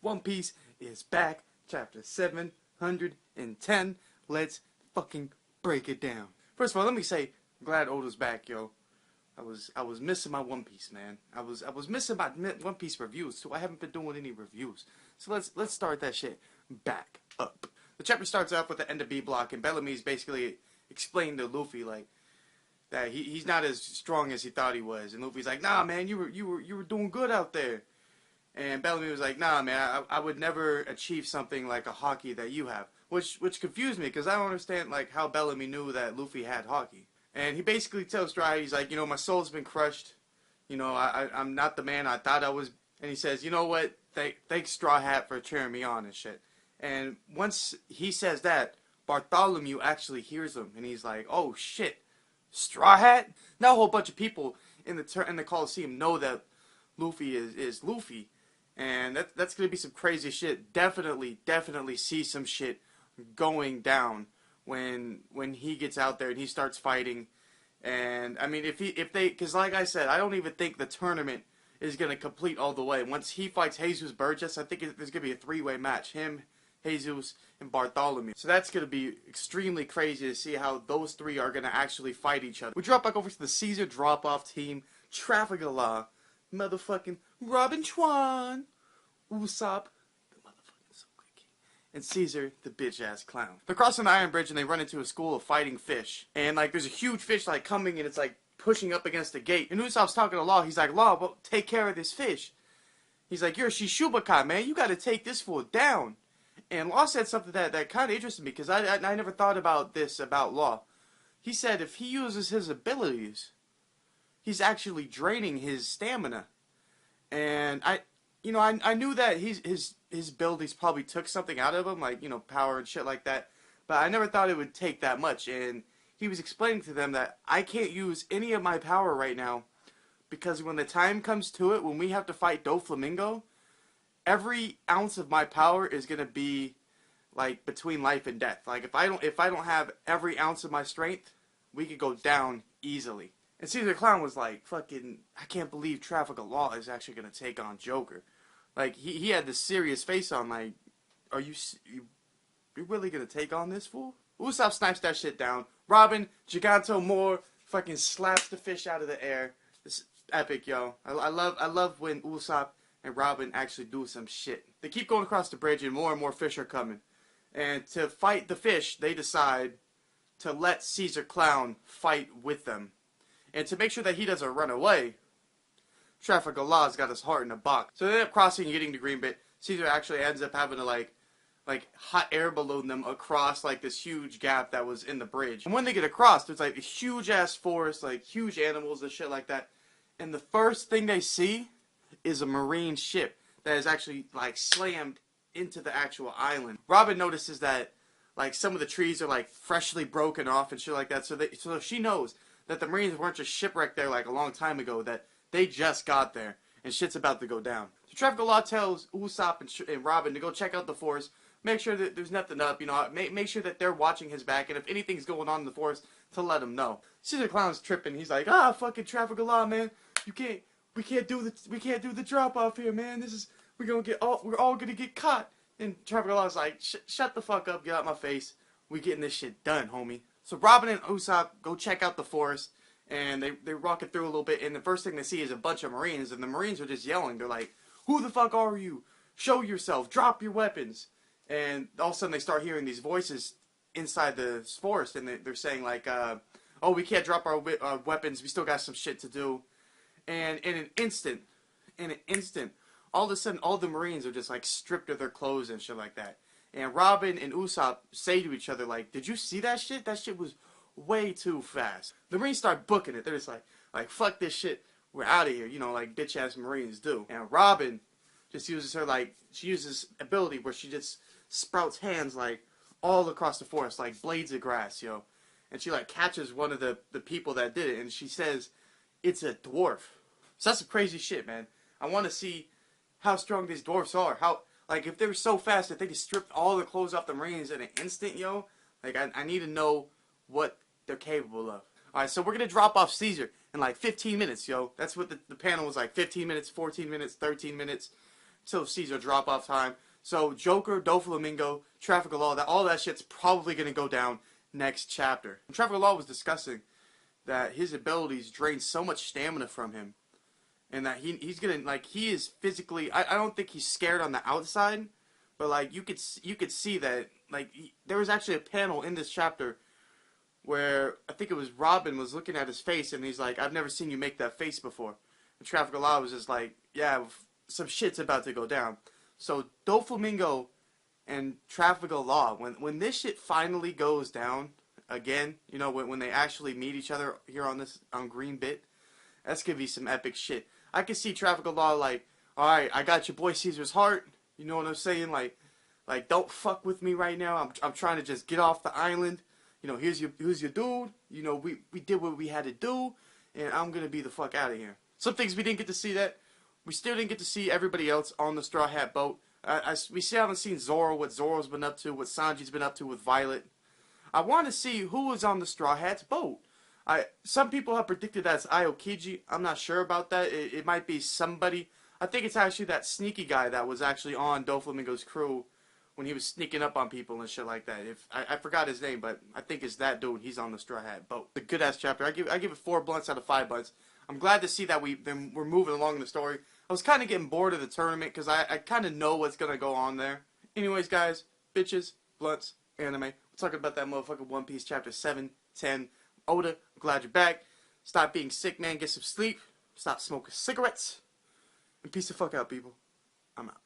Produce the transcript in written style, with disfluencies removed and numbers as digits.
One Piece is back, chapter 710. Let's fucking break it down. First of all, let me say, I'm glad Oda's back, yo. I was missing my One Piece, man. I was missing my One Piece reviews too. I haven't been doing any reviews, so let's start that shit back up. The chapter starts off with the end of B block, and Bellamy's basically explained to Luffy like that he's not as strong as he thought he was, and Luffy's like, nah, man, you were doing good out there. And Bellamy was like, nah, man, I would never achieve something like a Haki that you have. Which confused me, because I don't understand, like, how Bellamy knew that Luffy had Haki. And he basically tells Straw Hat, he's like, you know, my soul's been crushed. You know, I'm not the man I thought I was. And he says, you know what, thanks Straw Hat for cheering me on and shit. And once he says that, Bartholomew actually hears him. And he's like, oh, shit, Straw Hat? Now a whole bunch of people in the Coliseum know that Luffy is Luffy. And that's going to be some crazy shit. Definitely see some shit going down when he gets out there and he starts fighting. And I mean, because like I said, I don't even think the tournament is going to complete all the way. Once he fights Jesus Burgess, I think there's going to be a three-way match. Him, Jesus, and Bartholomew. So that's going to be extremely crazy to see how those three are going to actually fight each other. We drop back over to the Caesar drop-off team. Trafalgar Law. Motherfucking Robin Chuan, Usopp, the motherfucking Soul King, and Caesar, the bitch-ass clown. They're crossing the Iron Bridge and they run into a school of fighting fish. And, like, there's a huge fish, like, coming and it's, like, pushing up against the gate. And Usopp's talking to Law. He's like, Law, well, take care of this fish. He's like, you're a Shishubakai, man. You gotta take this fool down. And Law said something that kind of interested me, because I never thought about this about Law. He said if he uses his abilities, he's actually draining his stamina. And I knew that his abilities probably took something out of him, like, you know, power and shit like that. But I never thought it would take that much. And he was explaining to them that I can't use any of my power right now, because when the time comes to it, when we have to fight Doflamingo, every ounce of my power is gonna be like between life and death. Like if I don't have every ounce of my strength, we could go down easily. And Caesar Clown was like, fucking, I can't believe Trafalgar Law is actually going to take on Joker. Like, he had this serious face on, like, are you really going to take on this fool? Usopp snipes that shit down. Robin, Giganto Moore, fucking slaps the fish out of the air. This is epic, yo. I love when Usopp and Robin actually do some shit. They keep going across the bridge and more fish are coming. And to fight the fish, they decide to let Caesar Clown fight with them. And to make sure that he doesn't run away, Trafalgar Law's got his heart in a box. So they end up crossing and getting the green bit. Caesar actually ends up having to like hot air balloon them across like this huge gap that was in the bridge. And when they get across, there's like a huge ass forest, like huge animals and shit like that. And the first thing they see is a marine ship that is actually like slammed into the actual island. Robin notices that like some of the trees are like freshly broken off and shit like that. So she knows that the Marines weren't just shipwrecked there like a long time ago, that they just got there, and shit's about to go down. So Trafalgar Law tells Usopp and Robin to go check out the forest, make sure that there's nothing up, you know, make sure that they're watching his back, and if anything's going on in the forest, to let him know. Caesar Clown's tripping, he's like, fucking Trafalgar Law, man, we can't do the drop off here, man, we're all gonna get caught. And Trafalgar Law's like, shut the fuck up, get out my face, we getting this shit done, homie. So Robin and Usopp go check out the forest, and they rock it through a little bit, and the first thing they see is a bunch of Marines, and the Marines are just yelling. They're like, who the fuck are you? Show yourself, drop your weapons. And all of a sudden they start hearing these voices inside the forest, and they're saying like, oh, we can't drop our weapons, we still got some shit to do. And in an instant, all of a sudden all the Marines are just like stripped of their clothes and shit like that. And Robin and Usopp say to each other, like, did you see that shit? That shit was way too fast. The Marines start booking it. They're just like, fuck this shit. We're out of here. You know, like bitch-ass Marines do. And Robin just uses she uses ability where she just sprouts hands, like, all across the forest, like blades of grass, yo. And she, like, catches one of the people that did it, and she says, it's a dwarf. So that's some crazy shit, man. I want to see how strong these dwarfs are. Like, if they were so fast that they could strip all the clothes off the Marines in an instant, yo, like, I need to know what they're capable of. Alright, so we're going to drop off Caesar in, like, 15 minutes, yo. That's what the panel was like, 15 minutes, 14 minutes, 13 minutes. till Caesar drop off time. So Joker, Doflamingo, Traffic Law, all that shit's probably gonna go down next chapter. Traffic Law was discussing that his abilities drain so much stamina from him, and that he's gonna, like, he is physically. I don't think he's scared on the outside, but like you could see that, like, there was actually a panel in this chapter where I think it was Robin was looking at his face and he's like, "I've never seen you make that face before." And Traffic Law was just like, "Yeah, some shit's about to go down." So Doflamingo and Traffic Law, when this shit finally goes down again, you know, when they actually meet each other here on Green Bit, that's gonna be some epic shit. I can see Traffic Law like, "All right, I got your boy Caesar's heart." You know what I'm saying? Like don't fuck with me right now. I'm trying to just get off the island. You know, here's your dude. You know, we did what we had to do, and I'm gonna be the fuck out of here. Some things we didn't get to see that. We still didn't get to see everybody else on the Straw Hat boat. We still haven't seen Zoro, what Zoro's been up to, what Sanji's been up to with Violet. I want to see who was on the Straw Hat's boat. Some people have predicted that's Aokiji. I'm not sure about that. It might be somebody. I think it's actually that sneaky guy that was actually on Doflamingo's crew when he was sneaking up on people and shit like that. I forgot his name, but I think it's that dude. He's on the Straw Hat boat. The good ass chapter. I give it 4 blunts out of 5 blunts. I'm glad to see that we're moving along the story. I was kind of getting bored of the tournament because I kind of know what's gonna go on there. Anyways, guys, bitches, blunts, anime. We're talking about that motherfucking One Piece chapter 7, 10. Oda, I'm glad you're back. Stop being sick, man. Get some sleep. Stop smoking cigarettes. And peace the fuck out, people. I'm out.